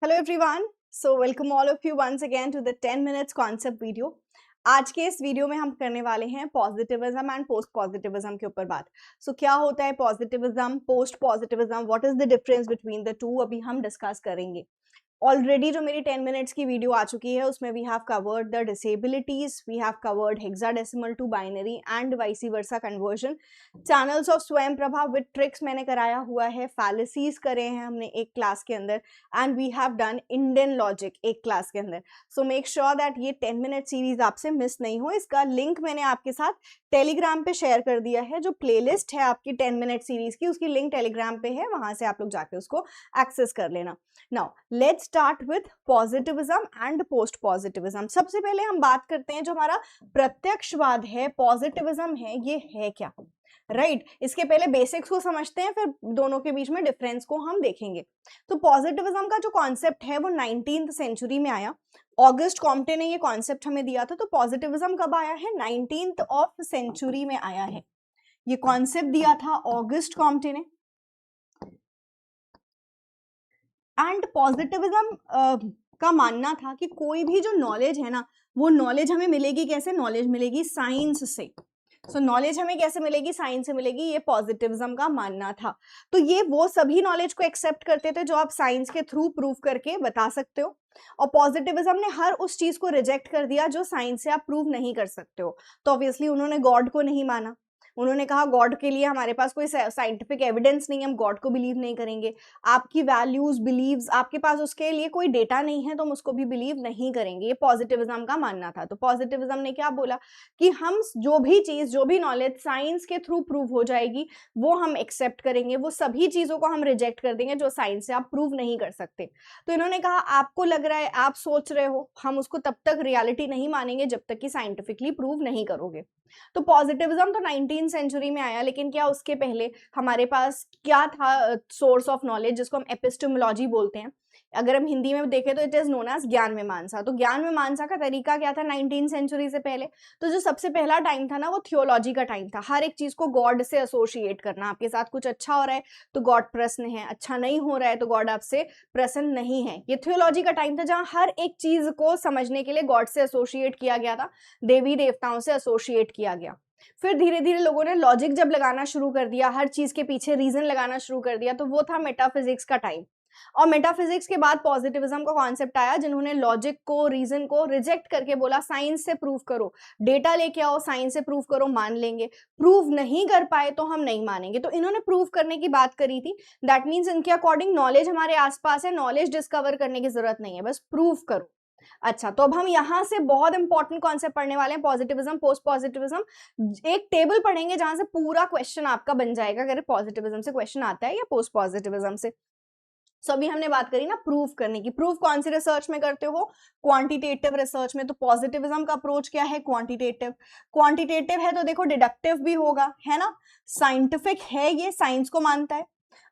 Hello everyone, so welcome all of you once again to the 10 minutes concept video. आज के इस video में हम करने वाले हैं पॉजिटिविज्म एंड पोस्ट पॉजिटिविज्म के ऊपर बात। क्या होता है positivism, post positivism, what is the difference between the two, अभी हम डिस्कस करेंगे। ऑलरेडी जो मेरी 10 मिनट्स की वीडियो आ चुकी है उसमें we have covered the disabilities, we have covered hexadecimal to binary and vice versa conversion, channels of Swayam Prabha with tricks मैंने कराया हुआ है, फैलेसीज करे हैं हमने एक क्लास के अंदर, and we have done Indian logic एक क्लास के अंदर। सो मेक श्योर दैट ये 10 मिनट सीरीज आपसे मिस नहीं हो। इसका लिंक मैंने आपके साथ टेलीग्राम पे शेयर कर दिया है। जो प्लेलिस्ट है आपकी 10 मिनट सीरीज की, उसकी लिंक टेलीग्राम पे है, वहां से आप लोग जाके उसको एक्सेस कर लेना। Now let's start with positivism and post positivism. सबसे पहले हम बात करते हैं जो हमारा प्रत्यक्षवाद है, पॉजिटिविज्म है, ये है क्या, राइट इसके पहले बेसिक्स को समझते हैं, फिर दोनों के बीच में डिफरेंस को हम देखेंगे। तो पॉजिटिविज्म का जो कॉन्सेप्ट है वो 19th सेंचुरी में आया। ऑगस्ट कॉम्टे ने ये कॉन्सेप्ट हमें दिया था। तो पॉजिटिविज्म कब आया है? 19th ऑफ सेंचुरी में आया है। ये कॉन्सेप्ट दिया था ऑगस्ट कॉम्टे ने। एंड पॉजिटिविज्म का मानना था कि कोई भी जो नॉलेज है ना, वो नॉलेज हमें मिलेगी कैसे? नॉलेज मिलेगी साइंस से। नॉलेज हमें कैसे मिलेगी? साइंस से मिलेगी, ये पॉजिटिविज्म का मानना था। तो ये वो सभी नॉलेज को एक्सेप्ट करते थे जो आप साइंस के थ्रू प्रूव करके बता सकते हो, और पॉजिटिविज्म ने हर उस चीज को रिजेक्ट कर दिया जो साइंस से आप प्रूव नहीं कर सकते हो। तो ऑब्वियसली उन्होंने गॉड को नहीं माना। उन्होंने कहा गॉड के लिए हमारे पास कोई साइंटिफिक एविडेंस नहीं है, हम गॉड को बिलीव नहीं करेंगे। आपकी वैल्यूज, बिलीव्स, आपके पास उसके लिए कोई डेटा नहीं है तो हम उसको भी बिलीव नहीं करेंगे। ये पॉजिटिविज्म का मानना था। तो पॉजिटिविज्म ने क्या बोला कि हम जो भी चीज, जो भी नॉलेज साइंस के थ्रू प्रूव हो जाएगी वो हम एक्सेप्ट करेंगे, वो सभी चीजों को हम रिजेक्ट कर देंगे जो साइंस से आप प्रूव नहीं कर सकते। तो इन्होंने कहा आपको लग रहा है, आप सोच रहे हो, हम उसको तब तक रियलिटी नहीं मानेंगे जब तक कि साइंटिफिकली प्रूव नहीं करोगे। तो पॉजिटिविज्म तो 19th सेंचुरी में आया, लेकिन क्या उसके पहले हमारे पास क्या था सोर्स ऑफ नॉलेज, जिसको हम एपिस्टेमोलॉजी बोलते हैं। अगर हम हिंदी में देखें तो इट इज नोन एज ज्ञान मीमांसा। तो ज्ञान मीमांसा का तरीका क्या था 19th सेंचुरी से पहले? तो जो सबसे पहला टाइम था ना, वो थियोलॉजी का टाइम था। हर एक चीज को गॉड से एसोसिएट करना। आपके साथ कुछ अच्छा हो रहा है तो गॉड प्रसन्न है, अच्छा नहीं हो रहा है तो गॉड आपसे प्रसन्न नहीं है। ये थियोलॉजी का टाइम था जहां हर एक चीज को समझने के लिए गॉड से एसोसिएट किया गया था, देवी देवताओं से एसोसिएट किया गया। फिर धीरे धीरे लोगों ने लॉजिक जब लगाना शुरू कर दिया, हर चीज के पीछे रीजन लगाना शुरू कर दिया, तो वो था मेटाफिजिक्स का टाइम। और मेटाफिजिक्स के बाद पॉजिटिविज्म का कॉन्सेप्ट आया, जिन्होंने लॉजिक को, रीजन को रिजेक्ट करके बोला साइंस से प्रूव करो, डेटा लेके आओ, साइंस से प्रूव करो, मान लेंगे। प्रूव नहीं कर पाए तो हम नहीं मानेंगे। तो इन्होंने प्रूव करने की बात करी थी। दैट मीन्स इनके अकॉर्डिंग नॉलेज हमारे आसपास है, नॉलेज डिस्कवर करने की जरूरत नहीं है, बस प्रूव करो। अच्छा, तो अब हम यहां से बहुत इंपॉर्टेंट कॉन्सेप्ट पढ़ने वाले हैं, पॉजिटिविज्म, पोस्ट पॉजिटिविज्म। एक टेबल पढ़ेंगे जहां से पूरा क्वेश्चन आपका बन जाएगा, अगर पॉजिटिविज्म से क्वेश्चन आता है या पोस्ट पॉजिटिविज्म से। अभी हमने बात करी ना प्रूव करने की। प्रूव कौन सी रिसर्च में करते हो? क्वांटिटेटिव रिसर्च में। तो पॉजिटिविज्म का अप्रोच क्या है? क्वांटिटेटिव। क्वांटिटेटिव है तो देखो डिडक्टिव भी होगा, है ना, साइंटिफिक है, ये साइंस को मानता है।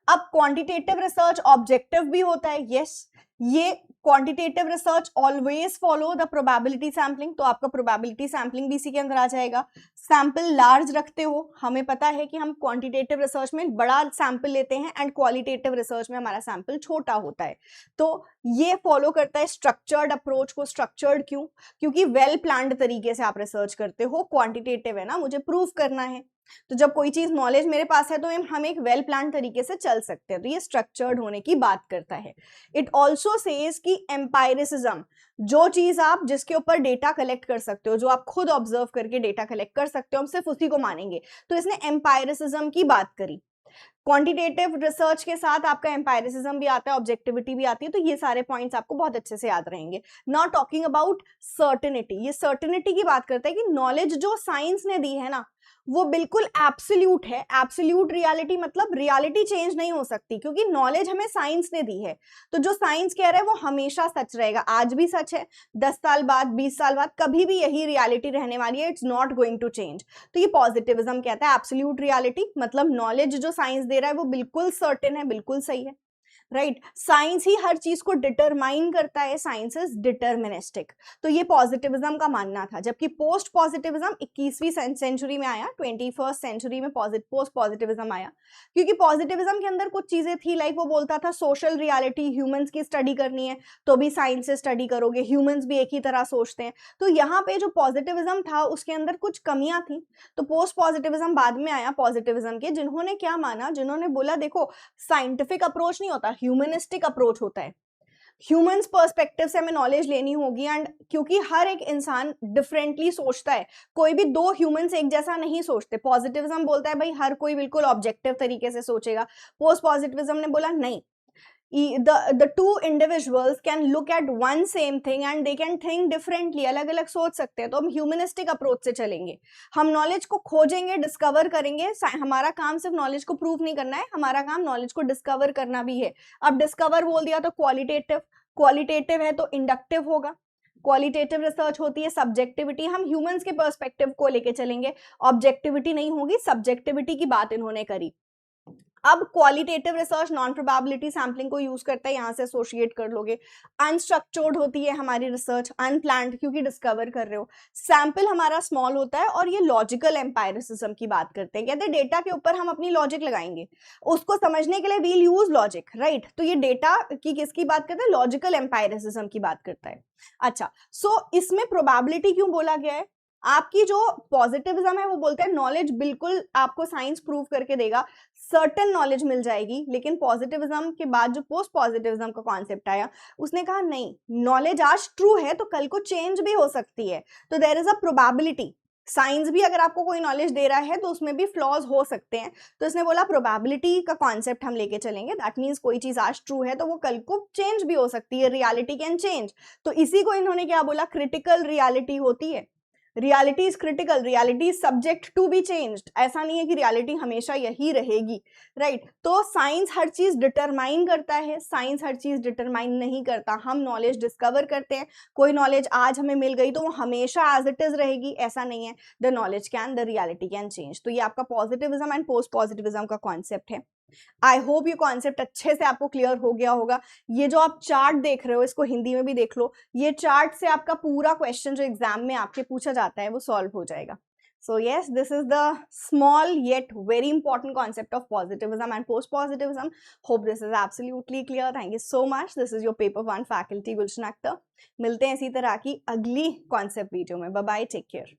अब क्वांटिटेटिव रिसर्च ऑब्जेक्टिव भी होता है, यस। ये quantitative research always follow the probability sampling. तो आपका प्रोबेबिलिटी सैम्पलिंग भी इसी के अंदर आ जाएगा। सैंपल लार्ज रखते हो, हमें पता है कि हम क्वांटिटेटिव रिसर्च में बड़ा सैंपल लेते हैं एंड क्वालिटेटिव रिसर्च में हमारा सैंपल छोटा होता है। तो ये फॉलो करता है स्ट्रक्चर्ड अप्रोच को। स्ट्रक्चर्ड क्यों? क्योंकि वेल प्लान्ड तरीके से आप रिसर्च करते हो। क्वांटिटेटिव है ना, मुझे प्रूव करना है, तो जब कोई चीज नॉलेज मेरे पास है तो हम एक वेल प्लान तरीके से चल सकते हैं। तो ये स्ट्रक्चर्ड होने की बात करता है। इट ऑल्सो सेज कि एम्पायरिसिज्म, जो चीज आप जिसके ऊपर डेटा कलेक्ट कर सकते हो, जो आप खुद ऑब्जर्व करके डेटा कलेक्ट कर सकते हो, हम सिर्फ उसी को मानेंगे। तो इसने एम्पायरिसिज्म की बात करी। क्वांटिटेटिव रिसर्च के साथ आपका एम्पायरिसिज्म भी आता है, ऑब्जेक्टिविटी भी आती है। तो ये सारे पॉइंट्स आपको बहुत अच्छे से याद रहेंगे। नाउ टॉकिंग अबाउट सर्टेनिटी, ये सर्टेनिटी की बात करता है कि नॉलेज जो साइंस ने दी है ना, वो बिल्कुल एब्सोल्यूट है। एब्सोल्यूट रियलिटी मतलब रियलिटी चेंज नहीं हो सकती, क्योंकि नॉलेज हमें साइंस ने दी है। तो जो साइंस कह रहा है वो हमेशा सच रहेगा। आज भी सच है, 10 साल बाद, 20 साल बाद, कभी भी यही रियलिटी रहने वाली है। It's not going to change. तो ये पॉजिटिविज्म कहता है एब्सोल्यूट रियलिटी मतलब नॉलेज जो साइंस दे रहा है वो बिल्कुल सर्टेन है, बिल्कुल सही है। राइट। साइंस ही हर चीज को डिटरमाइन करता है, साइंस इज डिटर्मिनिस्टिक। तो ये पॉजिटिविज्म का मानना था। जबकि पोस्ट पॉजिटिविज्म 21वीं सेंचुरी में आया, 21st सेंचुरी में पोस्ट पॉजिटिविज्म आया, क्योंकि पॉजिटिविज्म के अंदर कुछ चीजें थी, लाइक वो बोलता था सोशल रियलिटी, ह्यूमंस की स्टडी करनी है तो भी साइंस से स्टडी करोगे, ह्यूमंस भी एक ही तरह सोचते हैं। तो यहाँ पे जो पॉजिटिविज्म था उसके अंदर कुछ कमियां थी। तो पोस्ट पॉजिटिविज्म बाद में आया पॉजिटिविज्म के, जिन्होंने क्या माना, जिन्होंने बोला देखो साइंटिफिक अप्रोच नहीं होता, ह्यूमनिस्टिक अप्रोच होता है। ह्यूमंस पर्सपेक्टिव से हमें नॉलेज लेनी होगी, एंड क्योंकि हर एक इंसान डिफरेंटली सोचता है, कोई भी दो ह्यूमंस एक जैसा नहीं सोचते। पॉजिटिविज्म बोलता है भाई हर कोई बिल्कुल ऑब्जेक्टिव तरीके से सोचेगा, पोस्ट पॉजिटिविज्म ने बोला नहीं, the two individuals can look at one same thing and they can think differently, अलग अलग सोच सकते हैं। तो हम ह्यूमनिस्टिक अप्रोच से चलेंगे, हम नॉलेज को खोजेंगे, डिस्कवर करेंगे। हमारा काम सिर्फ नॉलेज को प्रूव नहीं करना है, हमारा काम नॉलेज को डिस्कवर करना भी है। अब डिस्कवर बोल दिया तो क्वालिटेटिव, क्वालिटेटिव है तो इंडक्टिव होगा, क्वालिटेटिव रिसर्च होती है सब्जेक्टिविटी, हम ह्यूमंस के पर्सपेक्टिव को लेके चलेंगे, ऑब्जेक्टिविटी नहीं होगी, सब्जेक्टिविटी की बात इन्होंने करी। अब qualitative research non probability sampling को यूज करता है, यहां से एसोसिएट कर लोगे। अनस्ट्रक्चर्ड होती है हमारी रिसर्च, अनप्लान्ड क्योंकि डिस्कवर कर रहे हो। सैंपल हमारा स्मॉल होता है, और ये लॉजिकल एम्पायरिसिज्म की बात करते हैं, कहते हैं डेटा के ऊपर हम अपनी लॉजिक लगाएंगे, उसको समझने के लिए वील यूज लॉजिक, राइट। तो ये डेटा की किसकी बात करते हैं, लॉजिकल एम्पायरिसिज्म की बात करता है। अच्छा, सो इसमें प्रोबेबिलिटी क्यों बोला गया है? आपकी जो पॉजिटिविज्म है वो बोलते हैं नॉलेज बिल्कुल आपको साइंस प्रूव करके देगा, सर्टेन नॉलेज मिल जाएगी। लेकिन पॉजिटिविज्म के बाद जो पोस्ट पॉजिटिविज्म का कॉन्सेप्ट आया, उसने कहा नहीं, नॉलेज आज ट्रू है तो कल को चेंज भी हो सकती है, तो there is a probability. Science भी अगर आपको कोई नॉलेज दे रहा है तो उसमें भी फ्लॉज हो सकते हैं, तो इसने बोला प्रोबेबिलिटी का कॉन्सेप्ट हम लेके चलेंगे। दैट मीन्स कोई चीज आज ट्रू है तो वो कल को चेंज भी हो सकती है, रियलिटी कैन चेंज। तो इसी को इन्होंने क्या बोला, क्रिटिकल रियलिटी होती है। Reality is critical, reality is subject to be changed. ऐसा नहीं है कि रियलिटी हमेशा यही रहेगी, राइट। तो साइंस हर चीज डिटरमाइन करता है, साइंस हर चीज डिटरमाइन नहीं करता। हम नॉलेज डिस्कवर करते हैं, कोई नॉलेज आज हमें मिल गई तो वो हमेशा एज इट इज रहेगी, ऐसा नहीं है। The knowledge can, the reality can change. तो ये आपका पॉजिटिविज्म एंड पोस्ट पॉजिटिविज्म का कॉन्सेप्ट है। आई होप ये कॉन्सेप्ट अच्छे से आपको क्लियर हो गया होगा। ये जो आप चार्ट देख रहे हो इसको हिंदी में भी देख लो, ये चार्ट से आपका पूरा क्वेश्चन जो एग्जाम में आपके पूछा जाता है वो सॉल्व हो जाएगा। So yes, this is the small yet very important concept of positivism and post-positivism. Hope this is absolutely clear. Thank you so much. This is your paper 1 faculty Gulshan Akhtar. मिलते हैं इसी तरह की अगली concept video में। Bye bye, take care.